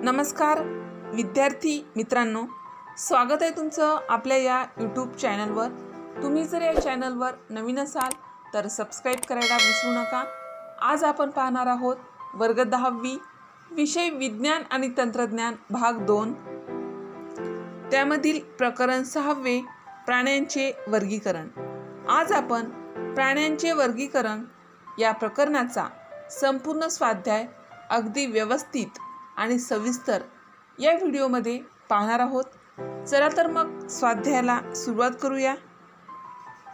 नमस्कार विद्यार्थी मित्रांनो, स्वागत आहे तुमचं आपल्या या यूट्यूब चॅनलवर। तुम्ही जर या चॅनलवर नवीन असाल तर सबस्क्राईब करायला विसरू नका। आज आपण पाहणार आहोत वर्ग 10वी विषय विज्ञान आणि तंत्रज्ञान भाग 2, त्यामधील प्रकरण 6वे प्राण्यांचे वर्गीकरण। आज आपण प्राण्यांचे वर्गीकरण या प्रकरणाचा संपूर्ण स्वाध्याय अगदी व्यवस्थित आणि सविस्तर या व्हिडिओमध्ये पाहणार आहोत। चला तर मग स्वाध्यायाला सुरुवात करूया।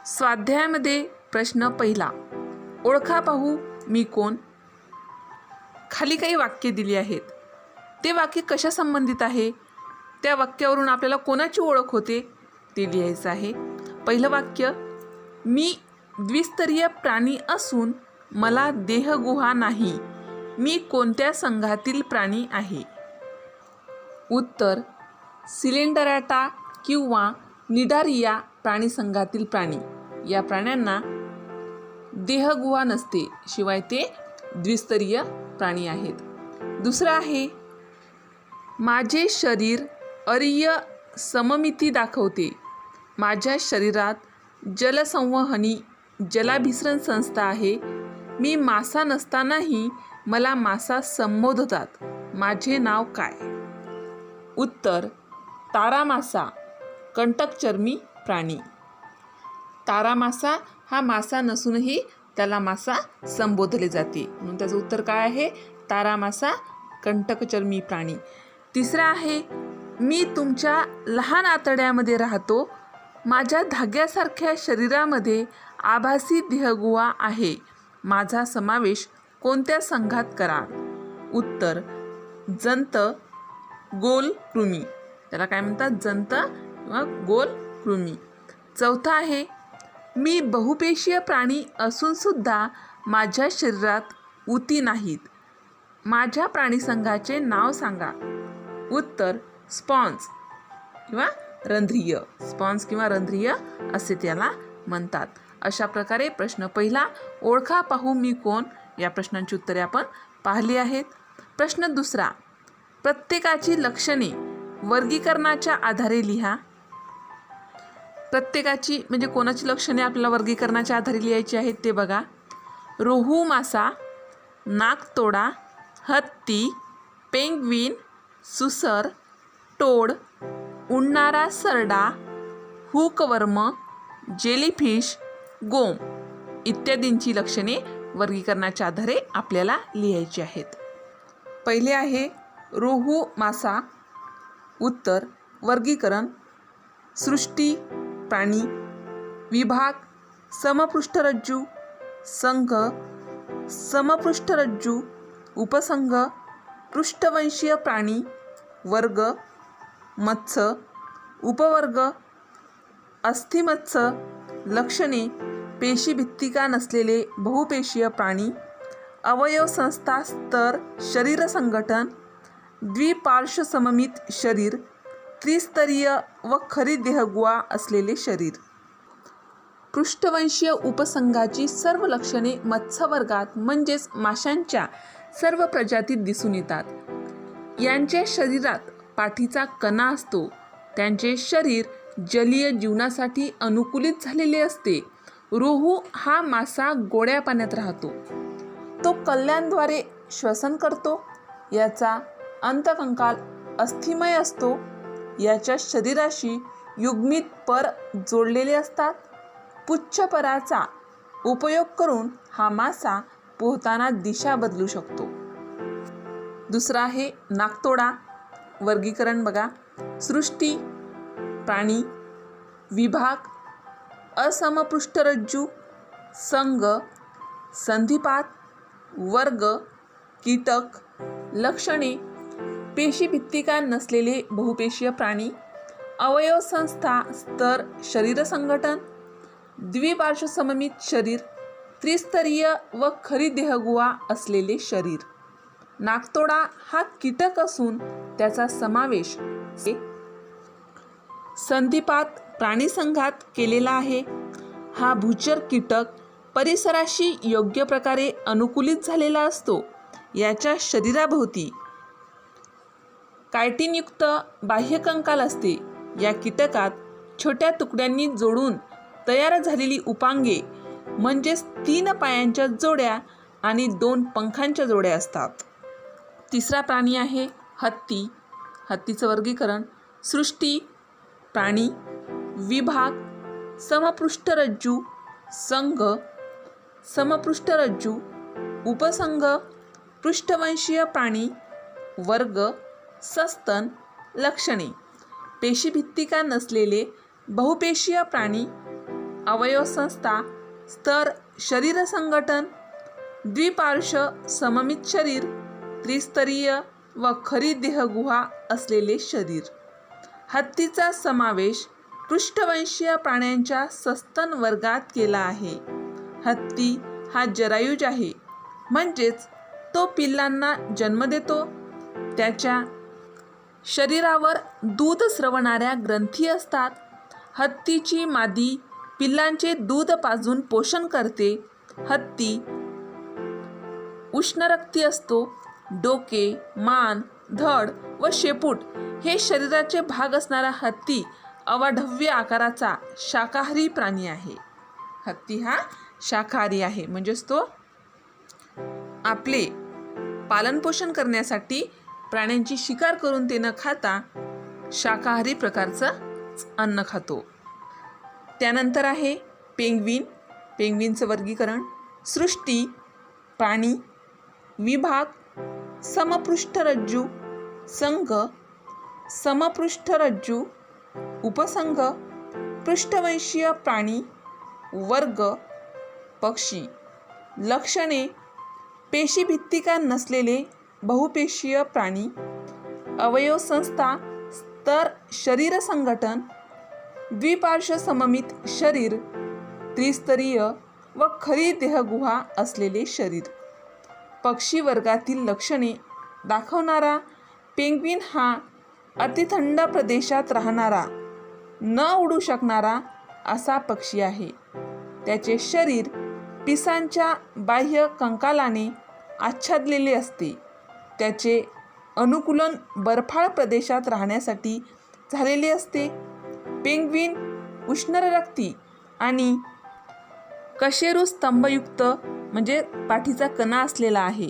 स्वाध्यायामध्ये प्रश्न पहिला, ओळखा पाहू मी कोण। खाली काही वाक्ये दिली आहेत, ते वाक्य कशा संबंधित आहे, त्या वाक्यावरून आपल्याला कोणाची ओळख होते ते लिहायचं आहे। पहिलं वाक्य, मी द्विस्तरीय प्राणी असून मला देहगुहा नाही, मी कोणत्या संघातील प्राणी आहे। उत्तर, सिलेंडराटा किंवा निडारिया प्राणी संघातील प्राणी। या प्राण्यांना देहगुहा नसते, शिवाय ते द्विस्तरीय प्राणी आहेत। दुसरं आहे, माझे शरीर अरिय सममिती दाखवते, माझ्या शरीरात जलसंवहनी जलाभिसरण संस्था आहे, मी मासा नसतानाही मला मासा संबोधतात, माझे नाव काय। उत्तर, तारामासा कंटकचर्मी प्राणी। तारामासा हा मासा नसूनही त्याला मासा संबोधले जाते, म्हणून त्याचं उत्तर काय आहे, तारामासा कंटकचर्मी प्राणी। तिसरा आहे, मी तुमच्या लहान आतड्यामध्ये राहतो, माझ्या धाग्यासारख्या शरीरामध्ये आभासी देहगुहा आहे, माझा समावेश कोणत्या संघात करा। उत्तर, जंत गोल कृमी, त्याला काय म्हणतात, जंत किंवा गोल कृमी। चौथा आहे, मी बहुपेशीय प्राणी असून सुद्धा माझ्या शरीरात ऊती नाहीत, माझ्या प्राणीसंघाचे नाव सांगा। उत्तर, स्पॉन्ज किंवा रंध्रीय, स्पॉन्ज किंवा रंध्रीय असे त्याला म्हणतात। अशा प्रकारे प्रश्न पहिला, ओळखा पाहू मी कोण, या प्रश्नांची उत्तरे आपण पाहिली आहेत। प्रश्न दुसरा, प्रत्येकाची लक्षणे वर्गीकरणाच्या आधारे लिहा। प्रत्येकाची म्हणजे कोणाची लक्षणे आपल्याला वर्गीकरणाच्या आधारे लिहायची आहेत ते बघा। रोहू मासा, नाकतोडा, हत्ती, पेंग्विन, सुसर, टोड, उडणारा सरडा, हुकवर्म, जेलीफिश, गोम इत्यादींची लक्षणे वर्गीकरणाच्या आधारे आपल्याला लिहायची आहेत। पहिले आहे रोहू मासा। उत्तर, वर्गीकरण, सृष्टी प्राणी, विभाग समपृष्ठरज्जू, संघ समपृष्ठरज्जू, उपसंघ पृष्ठवंशीय प्राणी, वर्ग मत्स्य, उपवर्ग अस्थिमत्स्य, लक्षणे पेशीभित्तिका नसलेले बहुपेशीय प्राणी, अवयव संस्था स्तर शरीर संघटन, द्विपार्श्व सममित शरीर, त्रिस्तरीय व खरी देहगुहा असलेले शरीर। पृष्ठवंशीय उपसंघाची सर्व लक्षणे मत्स्यवर्गात म्हणजेच माशांच्या सर्व प्रजातीत दिसून येतात। यांच्या शरीरात पाठीचा कणा असतो, त्यांचे शरीर जलीय जीवनासाठी अनुकूलित झालेले असते। रोहू हा मासा गोड्या पाण्यात राहतो, तो कल्ल्यांद्वारे श्वसन करतो, याचा अंतकंकाल अस्थिमय असतो, याच्या शरीराशी युग्मित पर जोडलेले असतात। पुच्छपराचा उपयोग करून हा मासा पोहताना दिशा बदलू शकतो। दुसरा आहे नाकतोडा। वर्गीकरण बघा, सृष्टी प्राणी, विभाग असमपृष्ठरज्जू, संघ संधिपात, वर्ग कीटक, लक्षणे पेशीभित्तिका नसलेले बहुपेशीय प्राणी, अवयव संस्था स्तर शरीर संघटन, द्विपार्श्व सममित शरीर, त्रिस्तरीय व खरी देहगुहा असलेले शरीर। नाकतोडा हा कीटक असून त्याचा समावेश संधिपात प्राणीसंघात केलेला आहे। हा भूचर कीटक परिसराशी योग्य प्रकारे अनुकूलित झालेला असतो, याच्या शरीराभोवती कायटिनयुक्त बाह्यकंकाल असते. या कीटकात छोट्या तुकड्यांनी जोडून तयार झालेली उपांगे म्हणजेच 3 पायांच्या जोड्या आणि 2 पंखांच्या जोड्या असतात. तिसरा प्राणी आहे हत्ती. हत्तीचं वर्गीकरण सृष्टी, प्राणी, विभाग, समपृष्ठरज्जू, संघ, समपृष्ठरज्जू, उपसंघ, पृष्ठवंशीय प्राणी, वर्ग, सस्तन. लक्षणे: पेशीभित्तिका नसलेले बहुपेशीय प्राणी, अवयवसंस्था, स्तर, शरीर संघटन, द्विपार्श्व सममित शरीर, त्रिस्तरीय व खरी देहगुहा असलेले शरीर. हत्तीचा समावेश पृष्ठवंशीय प्राण्यांच्या सस्तन वर्गात केला आहे. हत्ती हा जरायुज आहे, म्हणजेच तो पिल्लांना जन्म देतो. त्याच्या शरीरावर दूध स्रवणाऱ्या ग्रंथी असतात. हत्तीची मादी पिल्लांचे दूध पाजून पोषण करते. हत्ती उष्णरक्ती असतो. डोके, मान, धड व शेपूट हे शरीराचे भाग असणारा हत्ती अवाढव्य आकाराचा शाकाहारी प्राणी आहे. हत्ती हा शाकाहारी आहे, म्हणजेच तो आपले पालनपोषण करण्यासाठी प्राण्यांची शिकार करून ते न खाता शाकाहारी प्रकारचं अन्न खातो. त्यानंतर आहे पेंग्विन. पेंग्विनचं वर्गीकरण सृष्टी, प्राणी, विभाग, समपृष्ठरज्जू, संघ, समपृष्ठरज्जू, उपसंघ, पृष्ठवंशीय प्राणी, वर्ग, पक्षी. लक्षणे: पेशीभित्तिका नसलेले बहुपेशीय प्राणी, अवयवसंस्था, स्तर, शरीर संघटन, द्विपार्श्व सममित शरीर, त्रिस्तरीय व खरी देहगुहा असलेले शरीर. पक्षी वर्गातील लक्षणे दाखवणारा पेंग्विन हा अतिथंड प्रदेशात राहणारा, न उडू शकणारा असा पक्षी आहे. त्याचे शरीर पिसांच्या बाह्य कंकालाने आच्छादलेले असते. त्याचे अनुकूलन बर्फाळ प्रदेशात राहण्यासाठी झालेले असते. पेंग्विन उष्णरक्ती आणि कशेरू स्तंभयुक्त म्हणजे पाठीचा कणा असलेला आहे.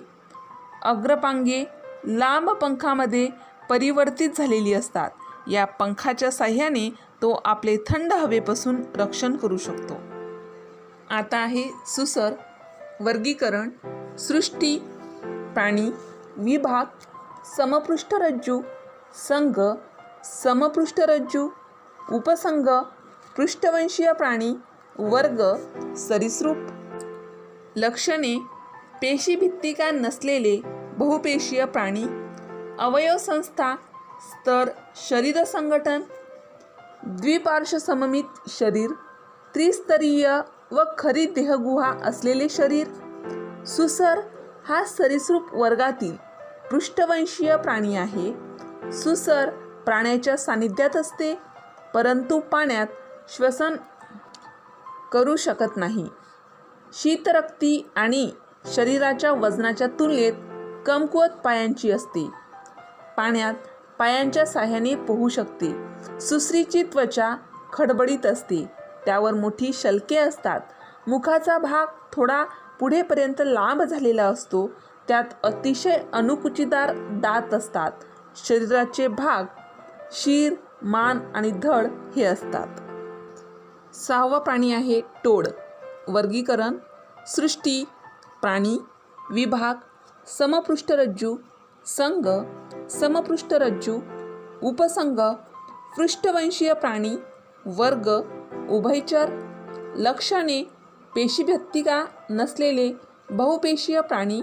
अग्रपांगे लांब पंखामध्ये परिवर्तित झालेली असतात. या पंखाच्या साह्याने तो आपले थंड हवेपासून रक्षण करू शकतो. आता आहे सुसर. वर्गीकरण सृष्टी, प्राणी, विभाग, समपृष्ठरज्जू, संघ, समपृष्ठरज्जू, उपसंघ, पृष्ठवंशीय प्राणी, वर्ग, सरीसृप. लक्षणे: पेशीभित्तिका नसलेले बहुपेशीय प्राणी, अवयवसंस्था, स्तर, शरीर संघटन, द्विपार्श्व सममित शरीर, त्रिस्तरीय व खरी देहगुहा असलेले शरीर. सुसर हा सरीसृप वर्गातील पृष्ठवंशीय प्राणी आहे. सुसर प्राण्याच्या सानिध्यात असते, परंतु पाण्यात श्वसन करू शकत नाही. शीतरक्ती आणि शरीराच्या वजनाच्या तुलनेत कमकुवत पायांची असते. पाण्यात पायांच्या साह्याने पोहू शकते. सुसरीची त्वचा खडबडीत असते. त्यावर मोठी शल्के असतात. मुखाचा भाग थोडा पुढेपर्यंत लांब झालेला असतो. त्यात अतिशय अणुकुचीदार दात असतात. शरीराचे भाग शिर, मान आणि धड हे असतात. 6वा प्राणी आहे टोळ. वर्गीकरण सृष्टी, प्राणी, विभाग, समपृष्ठरज्जू, संघ, समपृष्ठरज्जू, उपसंघ, पृष्ठवंशीय प्राणी, वर्ग, उभयचर. लक्षणे: पेशीभित्तिका नसलेले बहुपेशीय प्राणी,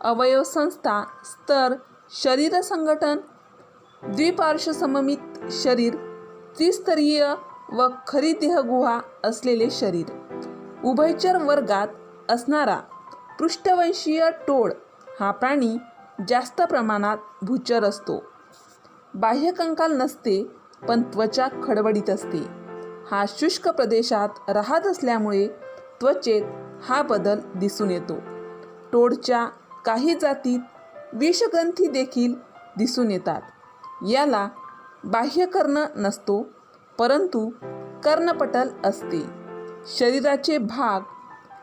अवयवसंस्था, स्तर, शरीर संघटन, द्विपार्श्व सममित शरीर, त्रिस्तरीय व खरी देहगुहा असलेले शरीर. उभयचर वर्गात असणारा पृष्ठवंशीय टोळ हा प्राणी जास्त प्रमाणात भूचर असतो. बाह्यकंकाल नसते, पण त्वचा खडबडीत असते. हा शुष्क प्रदेशात राहत असल्यामुळे त्वचेत हा बदल दिसून येतो. टोळच्या काही जातीत विषग्रंथी देखील दिसून येतात. याला बाह्यकर्ण नसतो, परंतु कर्णपटल असते. शरीराचे भाग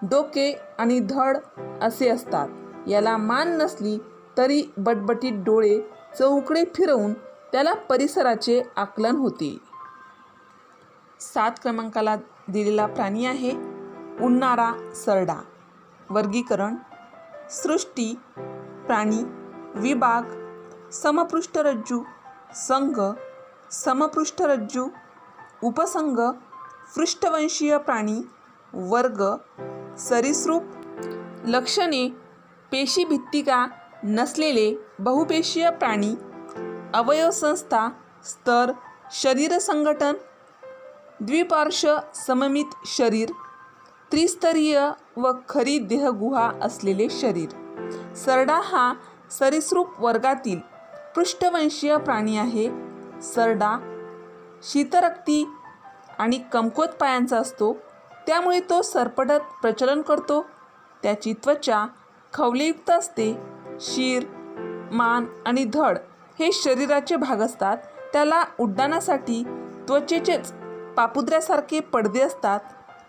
डोके आणि धड असे असतात. याला मान नसली तरी बटबटीत डोळे चौकडे फिरवून त्याला परिसराचे आकलन होते. 7 क्रमांकाला दिलेला प्राणी आहे उडणारा सरडा. वर्गीकरण: सृष्टी, प्राणी, विभाग, समपृष्ठरज्जू, संघ, समपृष्ठरज्जू, उपसंघ, पृष्ठवंशीय प्राणी, वर्ग, सरीसृप. लक्षणे: पेशीभित्तिका नसलेले बहुपेशीय प्राणी, अवयवसंस्था, स्तर, शरीर संघटन, द्विपार्श्व सममित शरीर, त्रिस्तरीय व खरी देहगुहा असलेले शरीर. सरडा हा सरीसृप वर्गातील पृष्ठवंशीय प्राणी आहे. सरडा शीतरक्ती आणि कमकुवत पायांचा असतो, त्यामुळे तो सरपटत प्रचलन करतो. त्याची त्वचा खवलेयुक्त असते. शिर, मान आणि धड हे शरीराचे भाग असतात. त्याला उड्डाणासाठी त्वचेचेच पापुद्र्यासारखे पडदे असतात.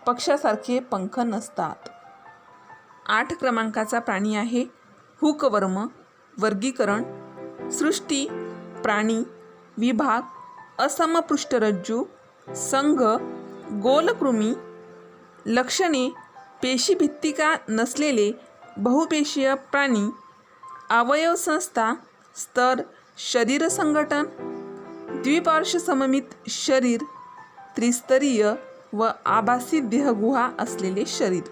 पक्ष्यासारखे पंख नसतात. 8 क्रमांकाचा प्राणी आहे हुकवर्म. वर्गीकरण: सृष्टी, प्राणी, विभाग, असमपृष्ठरज्जू, संघ, गोलकृमी. लक्षणे: पेशीभित्तिका नसलेले बहुपेशीय प्राणी, अवयवसंस्था, स्तर, शरीर संघटन, द्विपार्श्व सममित शरीर, त्रिस्तरीय व आभासी देहगुहा असलेले शरीर.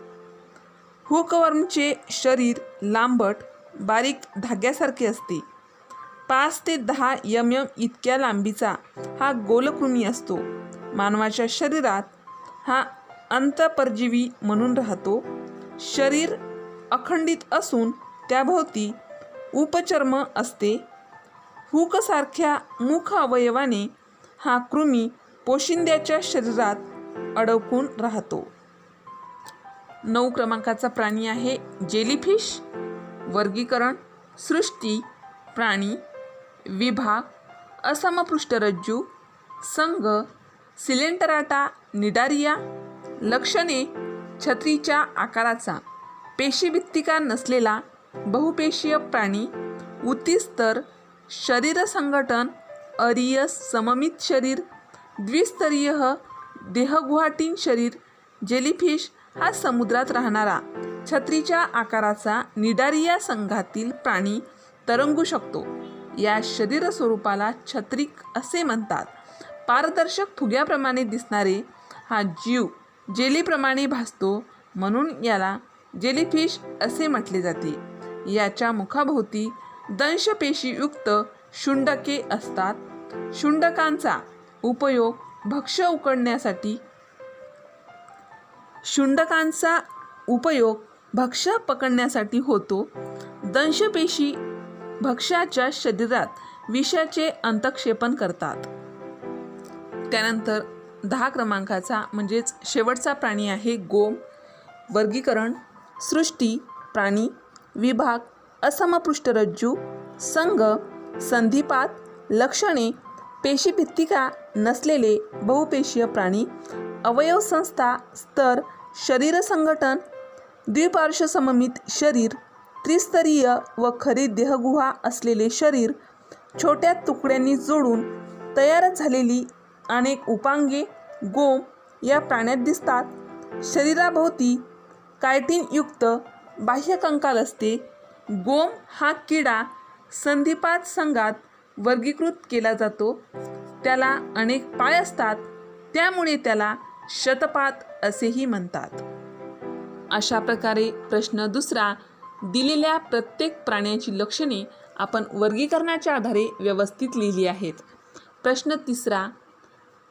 हुकवर्मचे शरीर लांबट, बारीक धाग्यासारखे असते. 5 ते 10 mm इतक्या लांबीचा हा गोलकृमी असतो. मानवाच्या शरीरात हा अंतःपरजीवी म्हणून राहतो. शरीर अखंडित असून त्याभोवती उपचर्म असते. हुकसारख्या मुख अवयवाने हा कृमी पोशिंद्याच्या शरीरात अडकून राहतो. 9 क्रमांकाचा प्राणी आहे जेलीफिश. वर्गीकरण: सृष्टी, प्राणी, विभाग, असमपृष्ठरज्जू, संघ, सिलेंटराटा निडारिया. लक्षणे: छत्रीच्या आकाराचा, पेशीभित्तिका नसलेला बहुपेशीय प्राणी, उतीस्तर, शरीर संघटन, अरीय सममित शरीर, द्विस्तरीय देहगुहाटीन शरीर. जेलीफिश हा समुद्रात राहणारा छत्रीच्या आकाराचा निडारिया संघातील प्राणी तरंगू शकतो. या शरीर स्वरूपाला छत्रिक असे म्हणतात. पारदर्शक फुग्याप्रमाणे दिसणारे हा जीव जेलीप्रमाणे भासतो, म्हणून याला जेलीफिश असे म्हटले जाते. याच्या मुखाभोवती दंशपेशीयुक्त शुंडके असतात. शुंडकांचा उपयोग भक्ष्य पकडण्यासाठी होतो. दंशपेशी भक्ष्याच्या शरीरात विषाचे अंतःक्षेपण करतात. त्यानंतर 10 क्रमांकाचा म्हणजेच शेवटचा प्राणी आहे गोम. वर्गीकरण: सृष्टी, प्राणी, विभाग, असमपृष्ठरज्जू, संघ, संधिपात. लक्षणे: पेशीभित्तिका नसलेले बहुपेशीय प्राणी, अवयवसंस्था, स्तर, शरीर संघटन, द्विपार्श्व सममित शरीर, त्रिस्तरीय व खरी देहगुहा असलेले शरीर. छोट्या तुकड्यांनी जोडून तयार झालेली अनेक उपांगे गोम या प्राण्यात दिसतात. शरीराभोवती कायटिनयुक्त बाह्यकंकाल असते. गोम हा किडा संधिपात संघात वर्गीकृत केला जातो. त्याला अनेक पाय असतात, त्यामुळे त्याला शतपात असेही म्हणतात. अशा प्रकारे प्रश्न 2 दिलेल्या प्रत्येक प्राण्याची लक्षणे आपण वर्गीकरणाच्या आधारे व्यवस्थित लिहिली आहेत. प्रश्न 3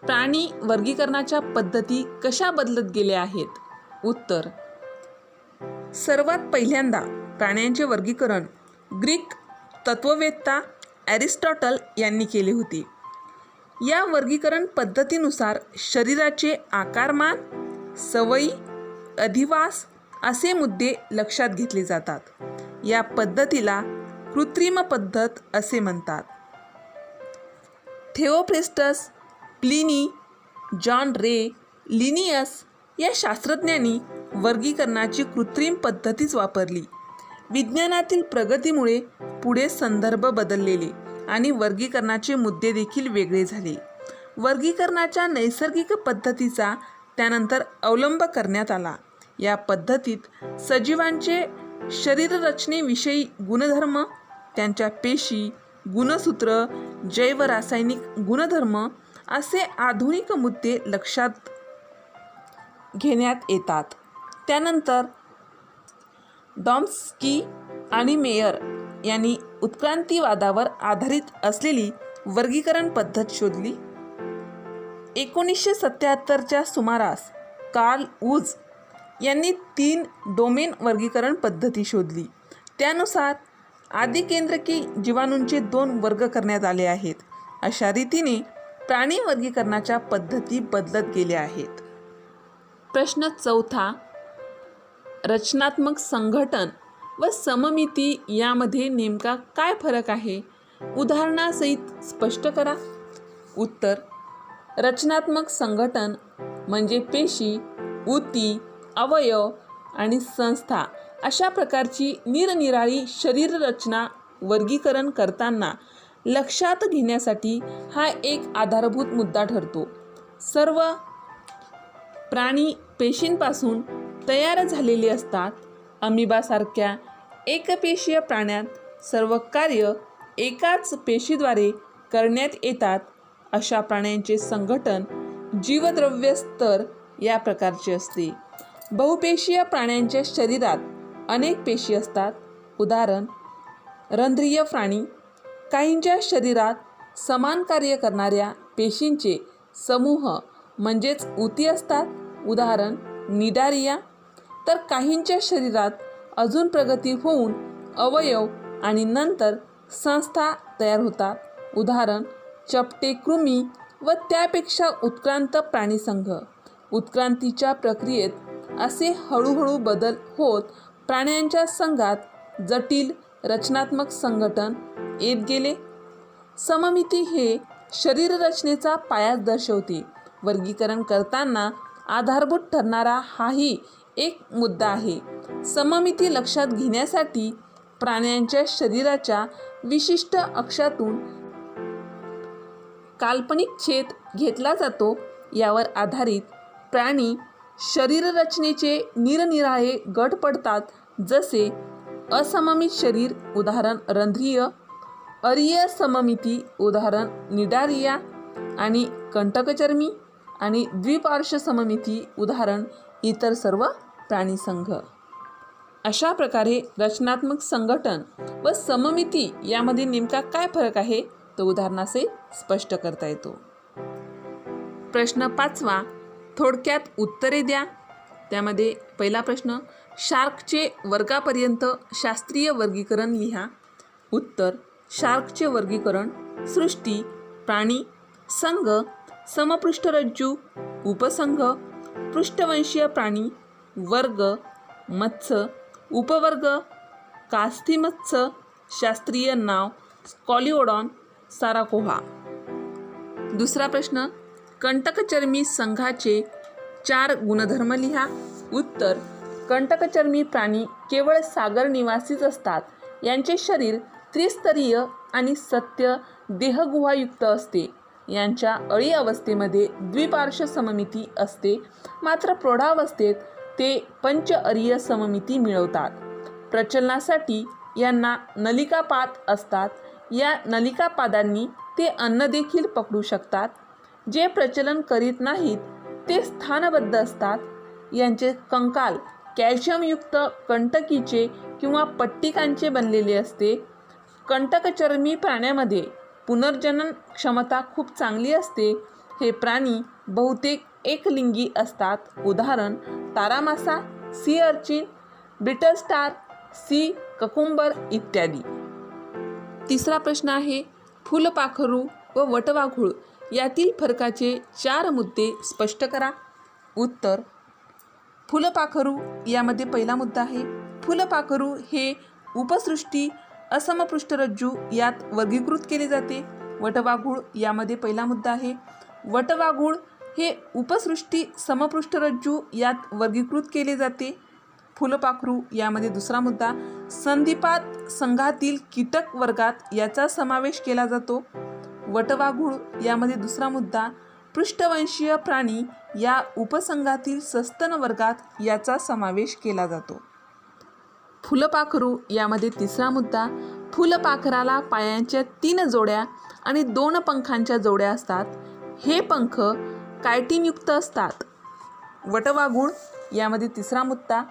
प्राणी वर्गीकरणाच्या पद्धती कशा बदलत गेल्या आहेत? उत्तर: सर्वात पहिल्यांदा प्राण्यांचे वर्गीकरण ग्रीक तत्ववेत्ता ॲरिस्टॉटल यांनी केले होते. या वर्गीकरण पद्धतीनुसार शरीराचे आकारमान, सवयी, अधिवास असे मुद्दे लक्षात घेतले जातात. या पद्धतीला कृत्रिम पद्धत असे म्हणतात. थिओफ्रेस्टस, प्लिनी, जॉन रे, लिनियस या शास्त्रज्ञांनी वर्गीकरणाची कृत्रिम पद्धतीच वापरली. विज्ञानातील प्रगतीमुळे पुढे संदर्भ बदललेले आणि वर्गीकरणाचे मुद्दे देखील वेगळे झाले. वर्गीकरणाच्या नैसर्गिक पद्धतीचा त्यानंतर अवलंब करण्यात आला. या पद्धतीत सजीवांचे शरीररचनेविषयी गुणधर्म, त्यांच्या पेशी, गुणसूत्र, जैवरासायनिक गुणधर्म असे आधुनिक मुद्दे लक्षात घेण्यात येतात. त्यानंतर डॉम्स्की आणि मेयर यांनी उत्क्रांतिवादावर आधारित असलेली वर्गीकरण पद्धत शोधली. 1977च्या सुमारास कार्ल वूज यांनी 3 डोमेन वर्गीकरण पद्धती शोधली. त्यानुसार आदिकेंद्रकी जीवाणूंचे 2 वर्ग करण्यात आले आहेत. अशा रीतीने प्राणी वर्गीकरणाच्या पद्धती बदलत गेल्या आहेत. प्रश्न 4, रचनात्मक संघटन व सममिती यामध्ये नेमका काय फरक आहे? उदाहरणासहित स्पष्ट करा. उत्तर: रचनात्मक संघटन म्हणजे पेशी, ऊती, अवयव आणि संस्था अशा प्रकारची निरनिराळी शरीररचना वर्गीकरण करताना लक्षात घेण्यासाठी हा एक आधारभूत मुद्दा ठरतो. सर्व प्राणी पेशींपासून तयार झालेले असतात. अमिबासारख्या एकपेशीय प्राण्यात सर्व कार्य एकाच पेशीद्वारे करण्यात येतात. अशा प्राण्यांचे संघटन जीवद्रव्य स्तर या प्रकारचे असते. बहुपेशीय प्राण्यांच्या शरीरात अनेक पेशी असतात. उदाहरण: रंध्रीय प्राणी. काहींच्या शरीरात समान कार्य करणाऱ्या पेशींचे समूह म्हणजेच ऊती असतात. उदाहरण: निडारिया. तर काहींच्या शरीरात अजून प्रगती होऊन अवयव आणि नंतर संस्था तयार होतात. उदाहरण: चपटे कृमी व त्यापेक्षा उत्क्रांत प्राणीसंघ. उत्क्रांतीच्या प्रक्रियेत असे हळूहळू बदल होत प्राण्यांच्या संघात जटिल रचनात्मक संघटन येत गेले. सममिती हे शरीररचनेचा पायाच दर्शवते. वर्गीकरण करताना आधारभूत ठरणारा हाही एक मुद्दा आहे. सममिती लक्षात घेण्यासाठी प्राण्यांच्या शरीराच्या विशिष्ट अक्षातून काल्पनिक छेद घेतला जातो. यावर आधारित प्राणी शरीररचनेचे निरनिराळे गट पडतात. जसे असममित शरीर उदाहरण रंध्रीय, अरीय सममिती उदाहरण निडारिया आणि कंटकचर्मी आणि द्विपार्श्व सममिती उदाहरण इतर सर्व प्राणीसंघ. अशा प्रकारे रचनात्मक संघटन व सममिती यामध्ये नेमका काय फरक आहे तो उदाहरणासहित स्पष्ट करता येतो. प्रश्न 5, थोडक्यात उत्तरे द्या. त्यामध्ये पहिला प्रश्न: शार्कचे वर्गापर्यंत शास्त्रीय वर्गीकरण लिहा. उत्तर: शार्कचे वर्गीकरण सृष्टी, प्राणी, संघ, समपृष्ठरज्जू, उपसंघ, पृष्ठवंशीय प्राणी, वर्ग, मत्स्य, उपवर्ग, कास्थिमत्स्य, शास्त्रीय नाव स्कॉलिओडॉन साराकोहा. दुसरा प्रश्न: कंटकचर्मी संघाचे 4 गुणधर्म लिहा. उत्तर: कंटकचर्मी प्राणी केवळ सागर निवासीच असतात. यांचे शरीर त्रिस्तरीय आणि सत्य देहगुहायुक्त असते. यांच्या अळी अवस्थेमध्ये द्विपार्श्व सममिती असते. मात्र प्रौढावस्थेत ते पंचअरीय सममिती मिळवतात. प्रचलनासाठी यांना नलिकापाद असतात. या नलिकापादांनी ते अन्न देखील पकडू शकतात. जे प्रचलन करीत नाहीत ते स्थानबद्ध असतात. यांचे कंकाल कॅल्शियमयुक्त कंटकीचे किंवा पट्टिकांचे बनलेले असते. कंटकचर्मी प्राण्यामध्ये पुनर्जनन क्षमता खूप चांगली असते. हे प्राणी बहुतेक एकलिंगी असतात. उदाहरण: तारामासा, sea urchin, brittle star, sea cucumber इत्यादी. तिसरा प्रश्न आहे: फुलपाखरू व वटवाघूळ यातील फरकाचे 4 मुद्दे स्पष्ट करा. उत्तर: फुलपाखरू यामध्ये पहिला मुद्दा आहे. फुलपाखरू हे उपसृष्टी, असमपृष्ठरज्जू यात वर्गीकृत केले जाते. वटवाघूळ यामध्ये पहिला मुद्दा आहे. वटवाघूळ हे उपसृष्टी समपृष्ठरज्जू यात वर्गीकृत केले जाते. फुलपाखरू यामध्ये दुसरा मुद्दा. संधिपात संघातील कीटक वर्गात याचा समावेश केला जातो. वटवाघूळ यामध्ये दुसरा मुद्दा. पृष्ठवंशीय प्राणी या उपसंघातील सस्तन वर्गात याचा समावेश केला जातो. फुलपाखरू यामध्ये तिसरा मुद्दा. फुलपाखराला पायांच्या 3 जोड्या आणि 2 पंखांच्या जोड्या असतात. हे पंख कायटिनयुक्त असतात. वटवाघूळ यामध्ये तिसरा मुद्दा.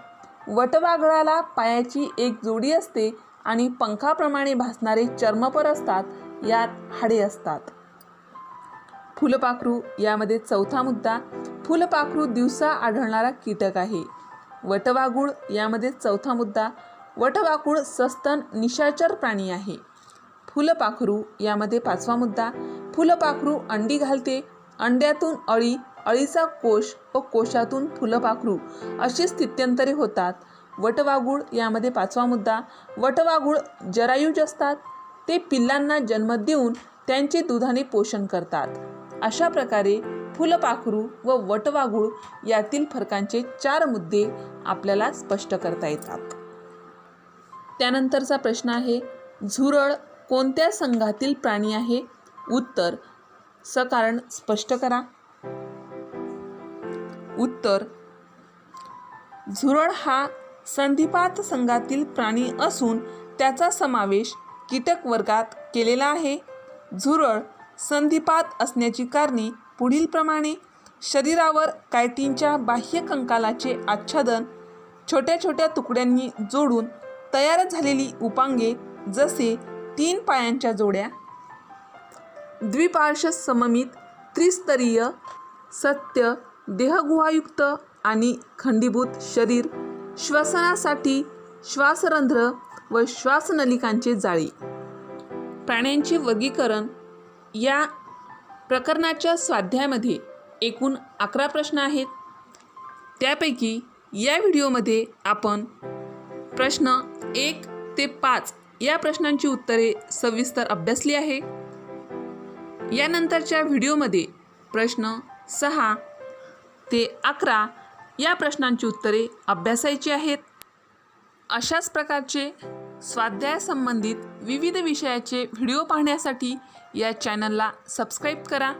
वटवाघळाला पायाची एक जोडी असते आणि पंखाप्रमाणे भासणारे चर्मपर असतात. यात हाडे असतात. फुलपाखरू यामध्ये चौथा मुद्दा. फुलपाखरू दिवसा आढळणारा कीटक आहे. वटवाघूळ यामध्ये चौथा मुद्दा. वटवाघूळ सस्तन निशाचर प्राणी आहे. फुलपाखरू यामध्ये पाचवा मुद्दा. फुलपाखरू अंडी घालते. अंड्यातून अळी, अळीचा कोश व कोशातून फुलपाखरू अशी स्थित्यंतरे होतात. वटवाघूळ यामध्ये पाचवा मुद्दा. वटवाघूळ जरायुज असतात. ते पिल्लांना जन्म देऊन त्यांचे दुधाने पोषण करतात. अशा प्रकारे फुलपाखरू व वटवाघूळ यातील फरकांचे 4 मुद्दे आपल्याला स्पष्ट करता येतात. त्यानंतरचा प्रश्न आहे, झुरळ कोणत्या संघातील प्राणी आहे? उत्तर सकारण स्पष्ट करा. उत्तर, झुरळ हा संधिपात संघातील प्राणी असून त्याचा समावेश कीटक वर्गात केलेला आहे. झुरळ संधिपात असण्याची कारणे पुढीलप्रमाणे. शरीरावर कायटिनच्या बाह्य कंकालाचे आच्छादन, छोट्या छोट्या तुकड्यांनी जोडून तयार झालेली उपांगे जसे 3 पायांच्या जोड्या, द्विपार्श्व सममित त्रिस्तरीय सत्य देहगुहायुक्त आणि खंडीभूत शरीर, श्वसनासाठी श्वासरंध्र व श्वासनलिकांचे जाळी. प्राण्यांचे वर्गीकरण या प्रकरणाच्या स्वाध्यायामध्ये एकूण 11 प्रश्न आहेत. त्यापैकी या व्हिडिओमध्ये आपण प्रश्न 1 ते 5 या प्रश्नांची उत्तरे सविस्तर अभ्यासली आहे. यानंतरच्या व्हिडिओमध्ये प्रश्न 6 ते 11 या प्रश्नांची उत्तरे अभ्यासायची आहेत. अशाच प्रकारचे स्वाध्याय संबंधित विविध विषयाचे व्हिडिओ पाहण्यासाठी या चॅनलला सबस्क्राईब करा.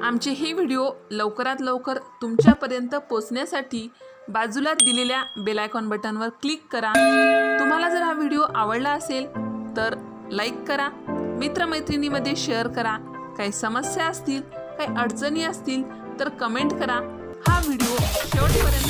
आमचे हे व्हिडिओ लवकरात लवकर तुमच्यापर्यंत पोचण्यासाठी बाजूला दिलेल्या बेल आयकॉन बटनवर क्लिक करा. तुम्हाला जर हा व्हिडिओ आवडला असेल तर लाईक करा, मित्रमैत्रिणीमध्ये शेअर करा. काही समस्या असतील, काही अडचणी असतील तर कमेंट करा. हा व्हिडिओ शेवटपर्यंत